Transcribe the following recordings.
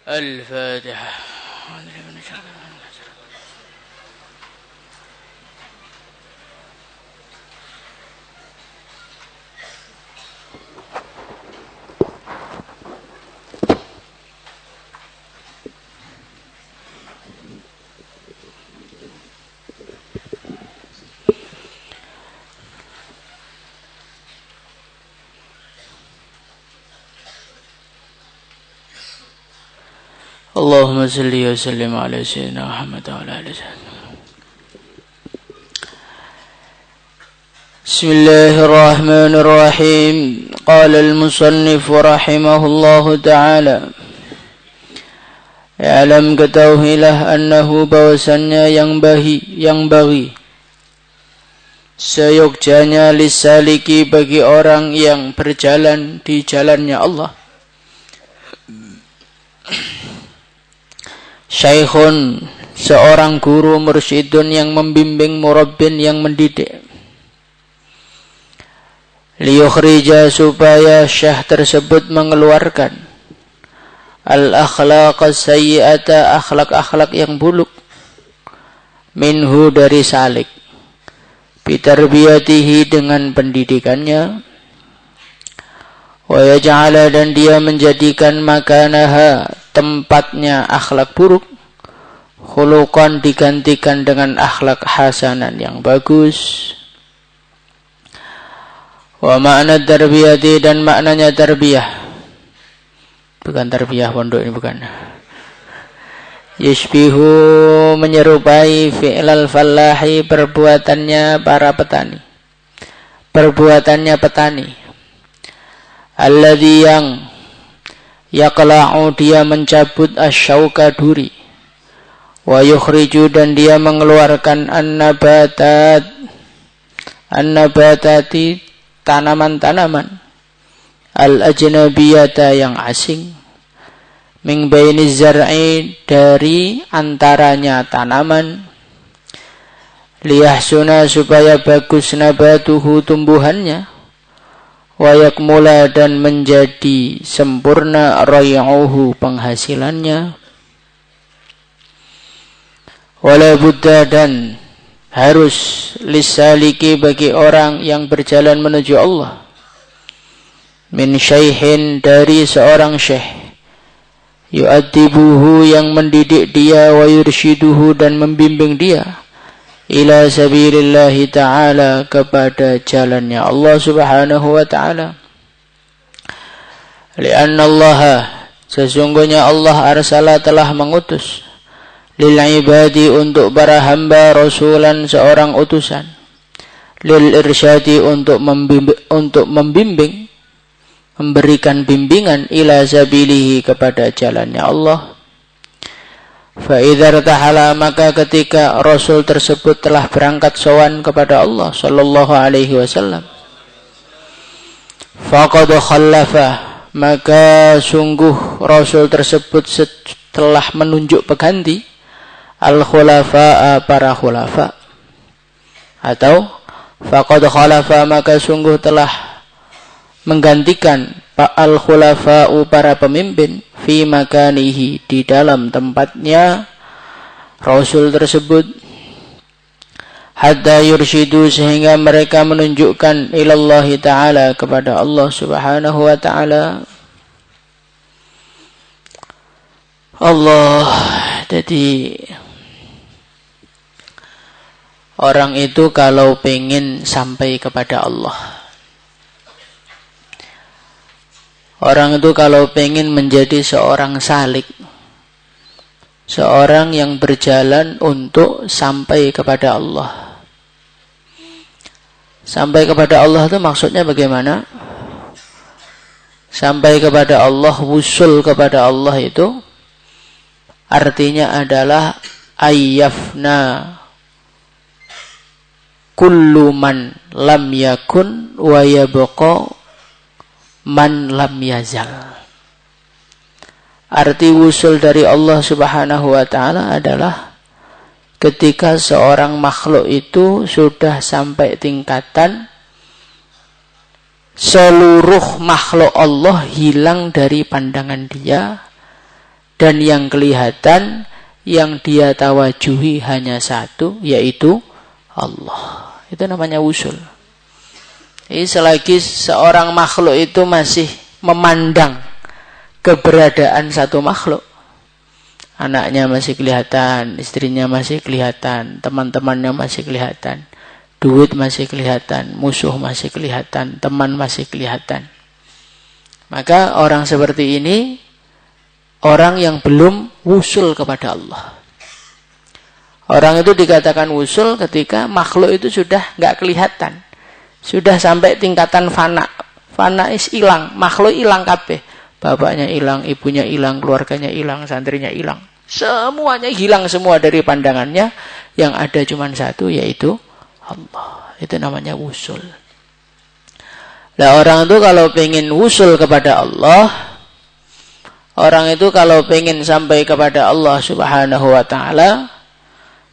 الفاتحة. اللهم صل وسلم على سيدنا محمد وعلى آله وسلم. بسم الله الرحمن الرحيم. قال المصنف رحمه الله تعالى: Alam ketahuilah annahu bahwasannya yang bagi seyogjanya lisaliki bagi orang yang berjalan di jalannya Allah, Syekhun, seorang guru, mursyidun yang membimbing, murabbin yang mendidik. Liyukhrija, supaya syekh tersebut mengeluarkan al-akhlaq as-sayyi'ata, akhlak-akhlak yang buruk, minhu, dari salik, bitarbiyatihi, dengan pendidikannya, wa yaj'ala, dan dia menjadikan makanaha, tempatnya akhlak buruk, khuluqan, digantikan dengan akhlak hasanan yang bagus. Wa makna tarbiyati, dan maknanya tarbiyah, bukan tarbiyah pondok ini, bukan. Yusbihu, menyerupai fi'lal fallahi, perbuatannya para petani, perbuatannya petani. Alladhi, yang yaqla'u, dia mencabut asyauka, duri, wa yukhriju, dan dia mengeluarkan an-nabatati, tanaman-tanaman, al-ajnabiyata, yang asing, min baini zar'i, dari antaranya tanaman, liyahsuna, supaya bagus, nabatuhu, tumbuhannya, wa yakmula, dan menjadi sempurna, ray'uhu, penghasilannya. Wala budda, dan harus, lisaliki, bagi orang yang berjalan menuju Allah, min syaikhin, dari seorang syekh, yu'addibuhu, yang mendidik dia, wa yurshiduhu, dan membimbing dia, ila sabilillahi ta'ala, kepada jalannya Allah subhanahu wa ta'ala. Lianna Allah, sesungguhnya Allah, arsala, telah mengutus, lil ibadi, untuk para hamba, rasulan, seorang utusan, lil irsyadi, untuk membimbing, memberikan bimbingan, ila sabilihi, kepada jalannya Allah. Fa'idhar tahala, maka ketika Rasul tersebut telah berangkat sowan kepada Allah sallallahu alaihi wasallam, faqad khallafa, maka sungguh Rasul tersebut telah menunjuk pengganti, al-khulafa'a, para khulafa, atau faqad khalafa, maka sungguh telah menggantikan al-khulafa'u, para pemimpin, fi makanihi, di dalam tempatnya Rasul tersebut, hatta yurshidu, sehingga mereka menunjukkan, ilallahi ta'ala, kepada Allah subhanahu wa ta'ala. Allah, jadi orang itu kalau pengen sampai kepada Allah, orang itu kalau pengen menjadi seorang salik, seorang yang berjalan untuk sampai kepada Allah. Sampai kepada Allah itu maksudnya bagaimana? Sampai kepada Allah, wusul kepada Allah itu artinya adalah ayyafna kullu man lam yakun wa yabqa man lam yazal. Arti wusul dari Allah subhanahu wa ta'ala adalah ketika seorang makhluk itu sudah sampai tingkatan seluruh makhluk Allah hilang dari pandangan dia, Dan yang kelihatan, yang dia tawajuhi hanya satu, yaitu Allah. Itu namanya wusul. Jadi selagi seorang makhluk itu masih memandang keberadaan satu makhluk, anaknya masih kelihatan, istrinya masih kelihatan, teman-temannya masih kelihatan, duit masih kelihatan, musuh masih kelihatan, teman masih kelihatan, maka orang seperti ini orang yang belum wusul kepada Allah. Orang itu dikatakan wusul ketika makhluk itu sudah nggak kelihatan, sudah sampai tingkatan fana. Fana is hilang, makhluk hilang kabeh. Bapaknya hilang, ibunya hilang, keluarganya hilang, santrinya hilang. Semuanya hilang semua dari pandangannya. Yang ada cuma satu, yaitu Allah. Itu namanya wusul. Nah, orang itu kalau pengen wusul kepada Allah, orang itu kalau pengen sampai kepada Allah Subhanahu wa ta'ala,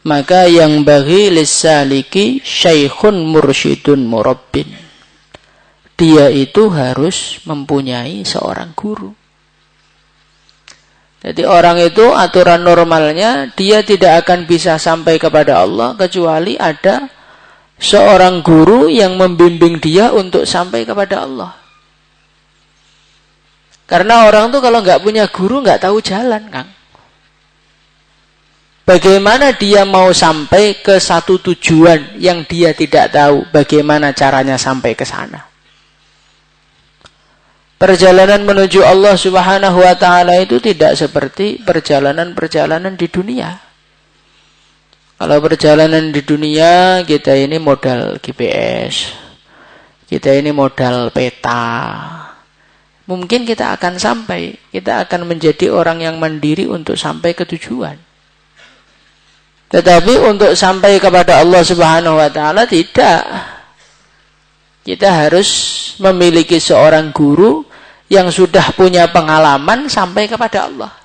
maka yang bagi lisaliki syaikhun mursyidun murabbin. Dia itu harus mempunyai seorang guru. Jadi orang itu aturan normalnya dia tidak akan bisa sampai kepada Allah kecuali ada seorang guru yang membimbing dia untuk sampai kepada Allah. Karena orang tuh kalau nggak punya guru nggak tahu jalan, Kang. Bagaimana dia mau sampai ke satu tujuan yang dia tidak tahu bagaimana caranya sampai ke sana? Perjalanan menuju Allah Subhanahu wa ta'ala itu tidak seperti perjalanan-perjalanan di dunia. Kalau perjalanan di dunia, kita ini modal GPS, kita ini modal peta. Mungkin kita akan sampai, kita akan menjadi orang yang mandiri untuk sampai ke tujuan. Tetapi untuk sampai kepada Allah Subhanahu wa ta'ala tidak. Kita harus memiliki seorang guru yang sudah punya pengalaman sampai kepada Allah.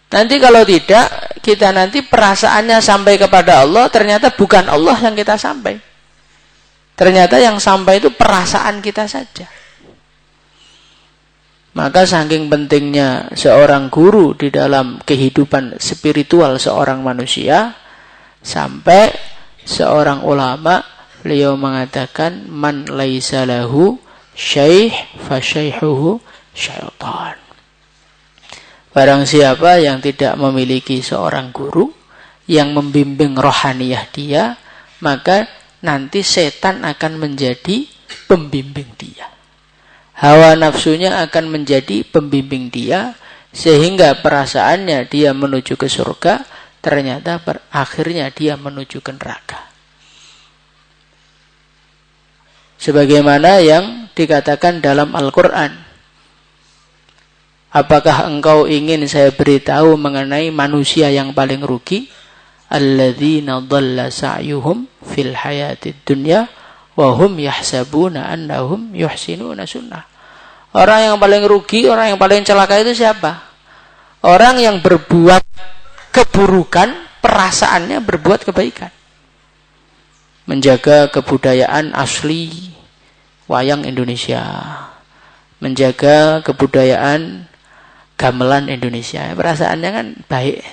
Nanti kalau tidak, kita nanti perasaannya sampai kepada Allah, ternyata bukan Allah yang kita sampai. Ternyata yang sampai itu perasaan kita saja. Maka saking pentingnya seorang guru di dalam kehidupan spiritual seorang manusia, sampai seorang ulama, beliau mengatakan, man laisa lahu syaikh fa syaikhuhu syaitan. Barang siapa yang tidak memiliki seorang guru yang membimbing rohaniyah dia, maka nanti setan akan menjadi pembimbing dia. Hawa nafsunya akan menjadi pembimbing dia, sehingga perasaannya dia menuju ke surga, ternyata akhirnya dia menuju ke neraka. Sebagaimana yang dikatakan dalam Al-Quran, apakah engkau ingin saya beritahu mengenai manusia yang paling rugi? Alladzina dhalla sa'yuhum fil hayatid dunya wa hum yahsabuna annahum yuhsinuna sunnah. Orang yang paling rugi, orang yang paling celaka itu siapa? Orang yang berbuat keburukan, perasaannya berbuat kebaikan. Menjaga kebudayaan asli wayang Indonesia, menjaga kebudayaan gamelan Indonesia, perasaannya kan baik.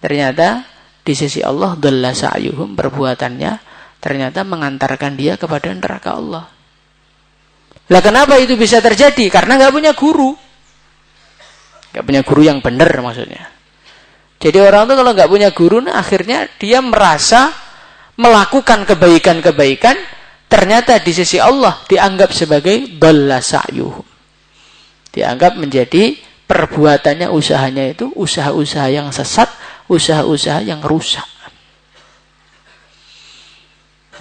Ternyata di sisi Allah dhalla sa'yuhum, perbuatannya ternyata mengantarkan dia kepada neraka Allah. Lah kenapa itu bisa terjadi? Karena nggak punya guru. Nggak punya guru yang benar maksudnya. Jadi orang itu kalau nggak punya guru, nah akhirnya dia merasa melakukan kebaikan-kebaikan, ternyata di sisi Allah dianggap sebagai dhalla sa'yuhum. Dianggap menjadi perbuatannya, usahanya itu usaha-usaha yang sesat, usaha-usaha yang rusak.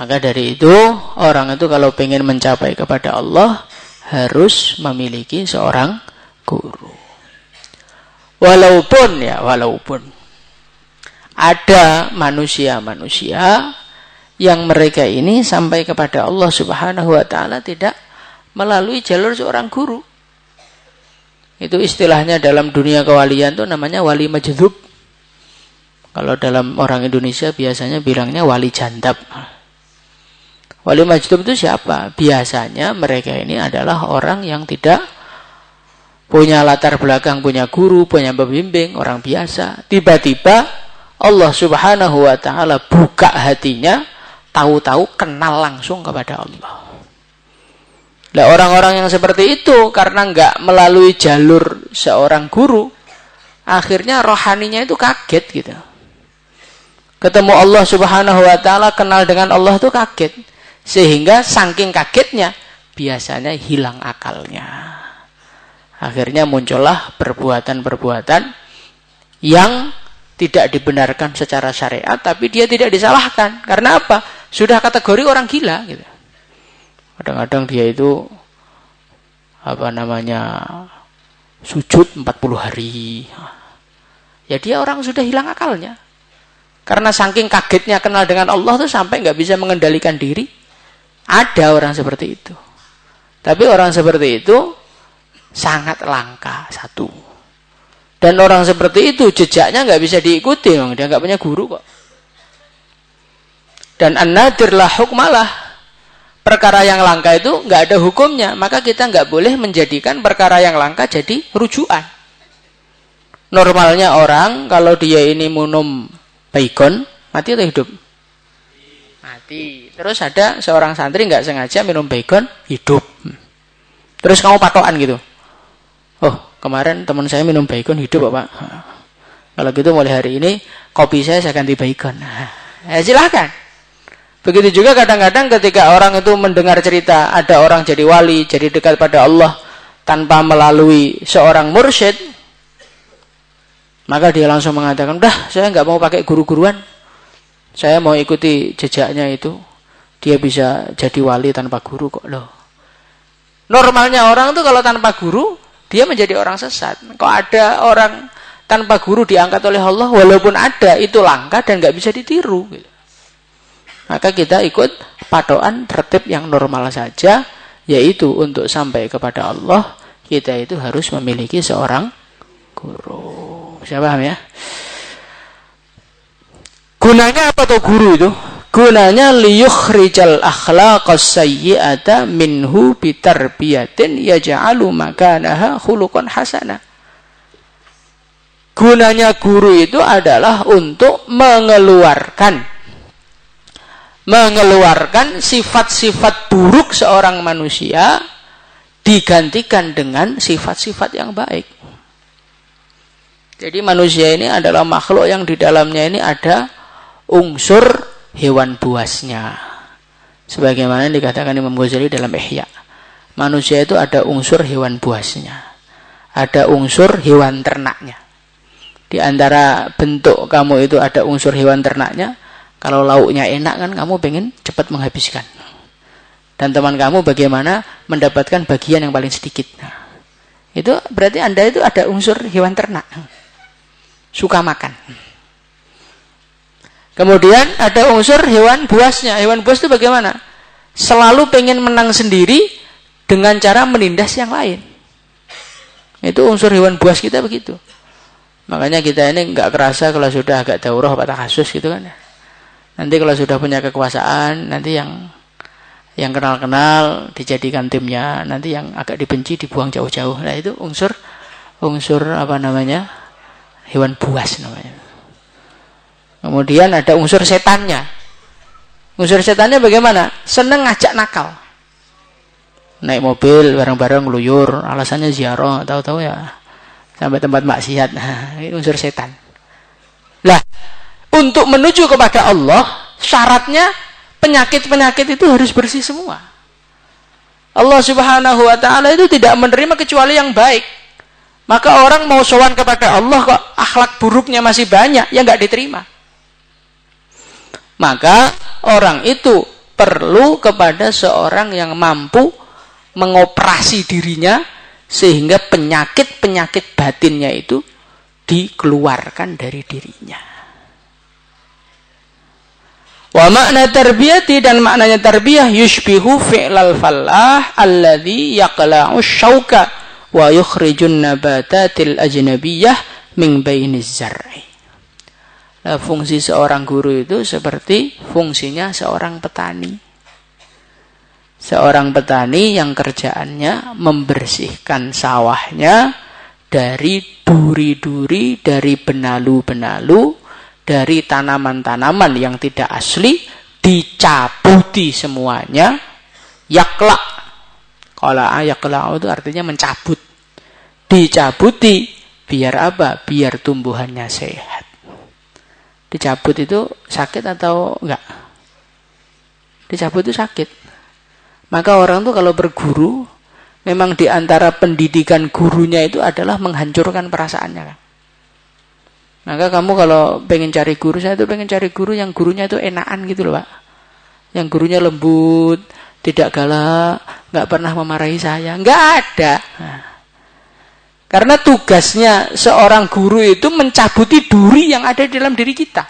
Maka dari itu, orang itu kalau ingin mencapai kepada Allah, harus memiliki seorang guru. Walaupun ada manusia-manusia yang mereka ini sampai kepada Allah Subhanahu wa ta'ala tidak melalui jalur seorang guru. Itu istilahnya dalam dunia kewalian itu namanya wali majdhub. Kalau dalam orang Indonesia biasanya bilangnya wali jandab. Wali majdhub itu siapa? Biasanya mereka ini adalah orang yang tidak punya latar belakang, punya guru, punya pembimbing, orang biasa. Tiba-tiba Allah Subhanahu wa taala buka hatinya, tahu-tahu kenal langsung kepada Allah. Nah, orang-orang yang seperti itu karena nggak melalui jalur seorang guru, akhirnya rohaninya itu kaget gitu. Ketemu Allah Subhanahu wa taala, kenal dengan Allah itu kaget. Sehingga saking kagetnya biasanya hilang akalnya. Akhirnya muncullah perbuatan-perbuatan yang tidak dibenarkan secara syariat, tapi dia tidak disalahkan. Karena apa? Sudah kategori orang gila gitu. Kadang-kadang dia itu sujud 40 hari. Ya dia orang sudah hilang akalnya. Karena saking kagetnya kenal dengan Allah tuh sampai nggak bisa mengendalikan diri. Ada orang seperti itu. Tapi orang seperti itu sangat langka, satu. Dan orang seperti itu jejaknya nggak bisa diikuti, dia nggak punya guru kok. Dan an-nadir la hukmalah, perkara yang langka itu nggak ada hukumnya, maka kita nggak boleh menjadikan perkara yang langka jadi rujukan. Normalnya orang kalau dia ini minum baygon, mati atau hidup? Mati. Terus ada seorang santri nggak sengaja minum baygon, hidup. Terus kamu patokan gitu. Oh, kemarin teman saya minum baygon, hidup Pak. Kalau gitu mulai hari ini kopi saya ganti baygon. Ya silakan. Begitu juga kadang-kadang ketika orang itu mendengar cerita ada orang jadi wali, jadi dekat pada Allah tanpa melalui seorang mursyid, maka dia langsung mengatakan, "Dah, saya nggak mau pakai guru-guruan. Saya mau ikuti jejaknya itu. Dia bisa jadi wali tanpa guru kok loh." Normalnya orang itu kalau tanpa guru, dia menjadi orang sesat. Kok ada orang tanpa guru diangkat oleh Allah, walaupun ada, itu langka dan nggak bisa ditiru. Maka kita ikut patokan tertib yang normal saja, yaitu untuk sampai kepada Allah, kita itu harus memiliki seorang guru. Bisa paham ya? Gunanya apa tuh guru itu? Gunanya liyukhrijal akhlaqas sayyi'ata minhu bitarbiyatin yaj'alu makanaha khuluqan hasana. Gunanya guru itu adalah untuk mengeluarkan sifat-sifat buruk seorang manusia digantikan dengan sifat-sifat yang baik. Jadi manusia ini adalah makhluk yang di dalamnya ini ada unsur hewan buasnya. Sebagaimana dikatakan Imam Ghazali dalam Ihya. Manusia itu ada unsur hewan buasnya. Ada unsur hewan ternaknya. Di antara bentuk kamu itu ada unsur hewan ternaknya. Kalau lauknya enak kan kamu pengen cepat menghabiskan. Dan teman kamu bagaimana mendapatkan bagian yang paling sedikit. Nah, itu berarti Anda itu ada unsur hewan ternak. Suka makan. Kemudian ada unsur hewan buasnya. Hewan buas itu bagaimana? Selalu pengen menang sendiri dengan cara menindas yang lain. Itu unsur hewan buas kita begitu. Makanya kita ini nggak kerasa kalau sudah agak daurah patah kasus gitu kan. Nanti kalau sudah punya kekuasaan, nanti yang kenal-kenal dijadikan timnya, nanti yang agak dibenci dibuang jauh-jauh. Nah itu unsur hewan buas namanya. Kemudian ada unsur setannya. Unsur setannya bagaimana? Seneng ngajak nakal. Naik mobil bareng-bareng ngeluyur, alasannya ziarah, tahu-tahu ya sampai tempat maksiat. Nah, ini unsur setan. Lah, untuk menuju kepada Allah, syaratnya penyakit-penyakit itu harus bersih semua. Allah Subhanahu wa taala itu tidak menerima kecuali yang baik. Maka orang mau sowan kepada Allah kok akhlak buruknya masih banyak, ya enggak diterima. Maka orang itu perlu kepada seorang yang mampu mengoperasi dirinya sehingga penyakit-penyakit batinnya itu dikeluarkan dari dirinya. Wa makna tarbiyati, dan maknanya tarbiyah yushbihu fi'lal fallah alladhi yaqla'u syauka wa yukhrijun nabatatil ajnabiyyah min bainiz zar'i. Nah, fungsi seorang guru itu seperti fungsinya seorang petani. Seorang petani yang kerjaannya membersihkan sawahnya dari duri-duri, dari benalu-benalu, dari tanaman-tanaman yang tidak asli, dicabuti semuanya. Yaklak. Kalau yaklak itu artinya mencabut. Dicabuti. Biar apa? Biar tumbuhannya sehat. Dicabut itu sakit atau enggak? Dicabut itu sakit. Maka orang tuh kalau berguru, memang di antara pendidikan gurunya itu adalah menghancurkan perasaannya kan. Maka kamu kalau pengen cari guru, saya tuh pengen cari guru yang gurunya itu enakan gitu loh Pak. Yang gurunya lembut, tidak galak, nggak pernah memarahi saya, nggak ada. Nah, karena tugasnya seorang guru itu mencabuti duri yang ada di dalam diri kita.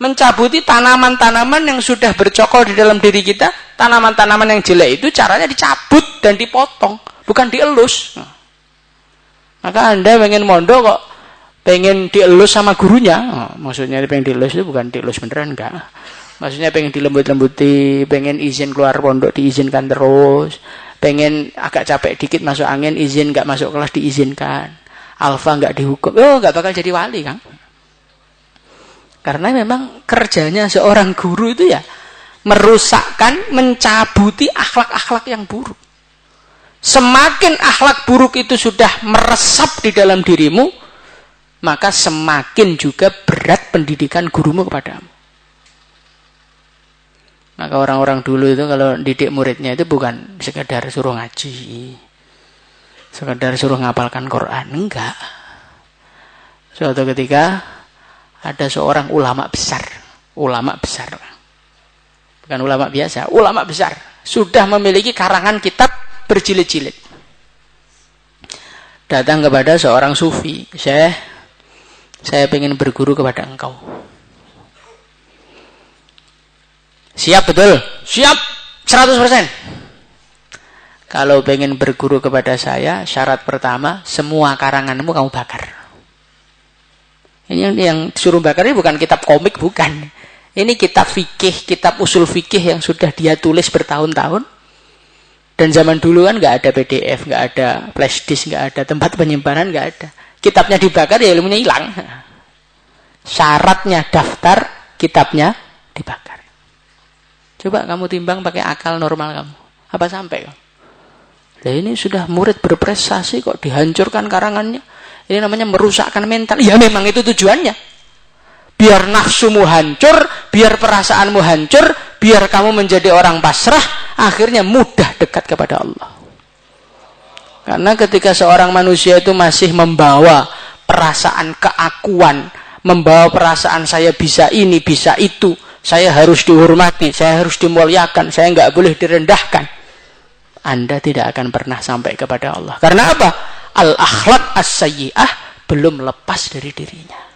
Mencabuti tanaman-tanaman yang sudah bercokol di dalam diri kita. Tanaman-tanaman yang jelek itu caranya dicabut dan dipotong, bukan dielus. Nah, maka Anda pengen mondok kok pengen dielus sama gurunya. Oh, maksudnya pengen dielus itu bukan dielus beneran, enggak. Maksudnya pengen dilembut-lembuti, pengen izin keluar pondok diizinkan terus, pengen agak capek dikit masuk angin izin, enggak masuk kelas diizinkan, alfa enggak dihukum, enggak bakal jadi wali kan. Karena memang kerjanya seorang guru itu ya merusakkan, mencabuti akhlak-akhlak yang buruk. Semakin akhlak buruk itu sudah meresap di dalam dirimu, maka semakin juga berat pendidikan gurumu kepadamu. Maka orang-orang dulu itu kalau didik muridnya itu bukan sekedar suruh ngaji, sekedar suruh ngapalkan Quran, enggak. Suatu ketika ada seorang ulama besar, bukan ulama biasa, ulama besar, sudah memiliki karangan kitab berjilid-jilid. Datang kepada seorang sufi, saya ingin berguru kepada engkau. Siap betul? Siap 100%. Kalau pengen berguru kepada saya, syarat pertama, semua karanganmu kamu bakar. Ini yang disuruh bakar ini bukan kitab komik, bukan. Ini kitab fikih, kitab usul fikih yang sudah dia tulis bertahun-tahun. Dan zaman dulu kan nggak ada PDF, nggak ada flash disk, nggak ada tempat penyimpanan, nggak ada. Kitabnya dibakar ya ilmunya hilang. Syaratnya daftar, kitabnya dibakar. Coba kamu timbang pakai akal normal kamu. Apa sampai kamu? Nah ini sudah murid berprestasi kok dihancurkan karangannya. Ini namanya merusakkan mental. Ya memang itu tujuannya. Biar nafsumu hancur, biar perasaanmu hancur, biar kamu menjadi orang pasrah, akhirnya mudah dekat kepada Allah. Karena ketika seorang manusia itu masih membawa perasaan keakuan, membawa perasaan saya bisa ini, bisa itu, saya harus dihormati, saya harus dimuliakan, saya nggak boleh direndahkan, Anda tidak akan pernah sampai kepada Allah. Karena apa? Al-akhlaq as-sayyi'ah belum lepas dari dirinya.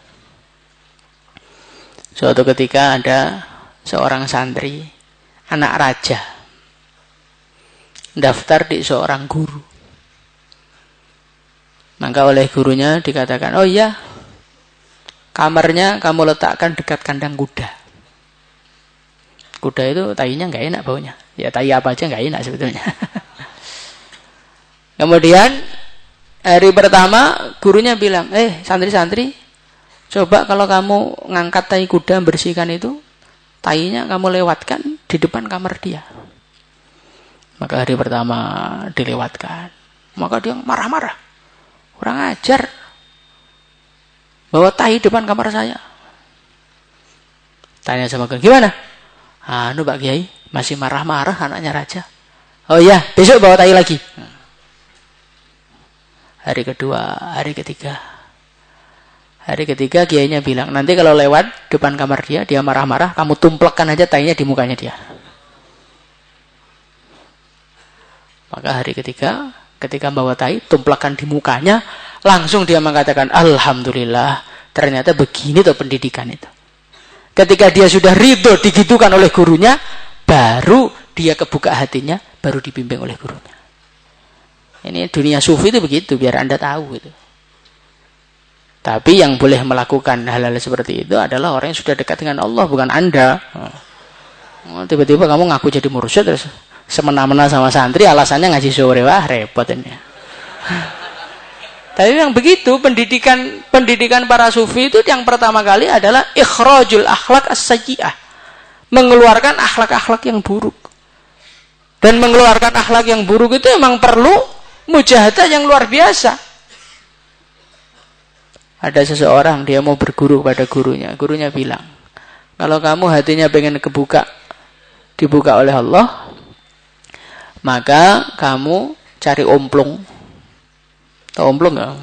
Suatu ketika ada seorang santri, anak raja, daftar di seorang guru. Maka oleh gurunya dikatakan, oh iya, kamarnya kamu letakkan dekat kandang kuda. Kuda itu tainya nggak enak baunya. Ya tai apa aja nggak enak sebetulnya. Kemudian hari pertama gurunya bilang, santri-santri, coba kalau kamu ngangkat tai kuda, bersihkan itu, tainya kamu lewatkan di depan kamar dia. Maka hari pertama dilewatkan. Maka dia marah-marah. Kurang ajar. Bawa tai depan kamar saya. Tanya sama guru, gimana? Pak Kiai, masih marah-marah anaknya raja. Oh iya, besok bawa tai lagi. Hari kedua, hari ketiga. Hari ketiga kiainya bilang, nanti kalau lewat depan kamar dia marah-marah, kamu tumplekkan aja tainya di mukanya dia. Maka hari ketiga, ketika bawa tai, tumplekkan di mukanya, langsung dia mengatakan, alhamdulillah, ternyata begini tuh pendidikan itu. Ketika dia sudah ridho digitukan oleh gurunya, baru dia kebuka hatinya, baru dibimbing oleh gurunya. Ini dunia sufi itu begitu, biar Anda tahu gitu. Tapi yang boleh melakukan hal-hal seperti itu adalah orang yang sudah dekat dengan Allah, bukan Anda. Tiba-tiba kamu ngaku jadi mursyid terus semena-mena sama santri alasannya ngaji sore, wah repot ini. Tapi yang begitu pendidikan para sufi itu yang pertama kali adalah ikhrajul akhlak as-sayyi'ah. Mengeluarkan akhlak-akhlak yang buruk. Dan mengeluarkan akhlak yang buruk itu memang perlu mujahadah yang luar biasa. Ada seseorang dia mau berguru pada gurunya. Gurunya bilang, kalau kamu hatinya pengen dibuka oleh Allah, maka kamu cari omplung. Tahu omplung nggak?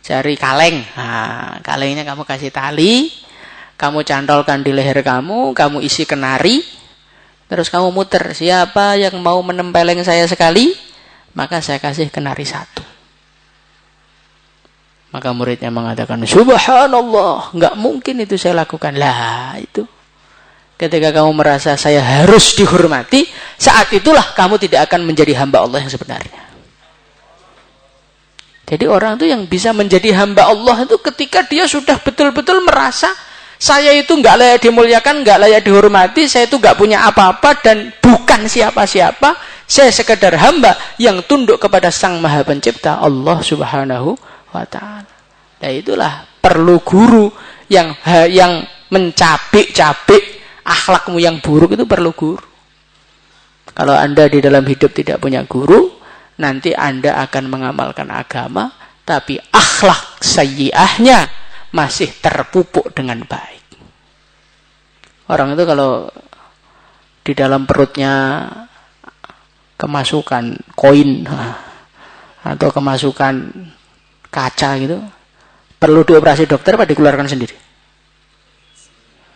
Cari kaleng. Nah, kalengnya kamu kasih tali, kamu cantolkan di leher kamu isi kenari, terus kamu muter. Siapa yang mau menempeleng saya sekali, maka saya kasih kenari 1. Maka muridnya mengatakan, subhanallah, nggak mungkin itu saya lakukan. Lah, itu. Ketika kamu merasa saya harus dihormati, saat itulah kamu tidak akan menjadi hamba Allah yang sebenarnya. Jadi orang itu yang bisa menjadi hamba Allah itu ketika dia sudah betul-betul merasa saya itu nggak layak dimuliakan, nggak layak dihormati, saya itu nggak punya apa-apa dan bukan siapa-siapa, saya sekedar hamba yang tunduk kepada Sang Maha Pencipta Allah Subhanahu wa Ta'ala. Nah itulah perlu guru yang mencapik-capik akhlakmu yang buruk itu perlu guru. Kalau Anda di dalam hidup tidak punya guru, nanti Anda akan mengamalkan agama, tapi akhlak sayyi'ahnya masih terpupuk dengan baik. Orang itu kalau di dalam perutnya kemasukan koin atau kemasukan kaca gitu, perlu dioperasi dokter apa dikeluarkan sendiri?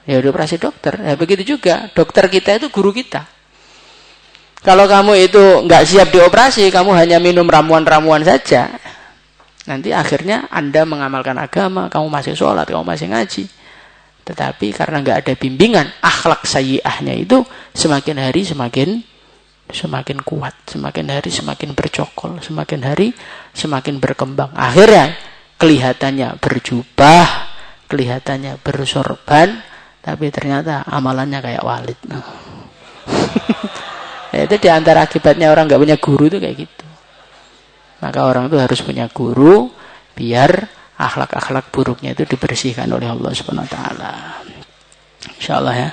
Ya dioperasi dokter. Ya begitu juga, dokter kita itu guru kita. Kalau kamu itu nggak siap dioperasi, kamu hanya minum ramuan-ramuan saja, nanti akhirnya Anda mengamalkan agama, kamu masih sholat, kamu masih ngaji. Tetapi karena nggak ada bimbingan, akhlak sayyi'ahnya itu semakin hari semakin kuat, semakin hari semakin bercokol, semakin hari semakin berkembang. Akhirnya kelihatannya berjubah, kelihatannya bersorban, tapi ternyata amalannya kayak Walid. Itu diantara akibatnya orang nggak punya guru itu kayak gitu. Maka orang itu harus punya guru biar akhlak-akhlak buruknya itu dibersihkan oleh Allah Subhanahu wa Ta'ala. Insyaallah ya.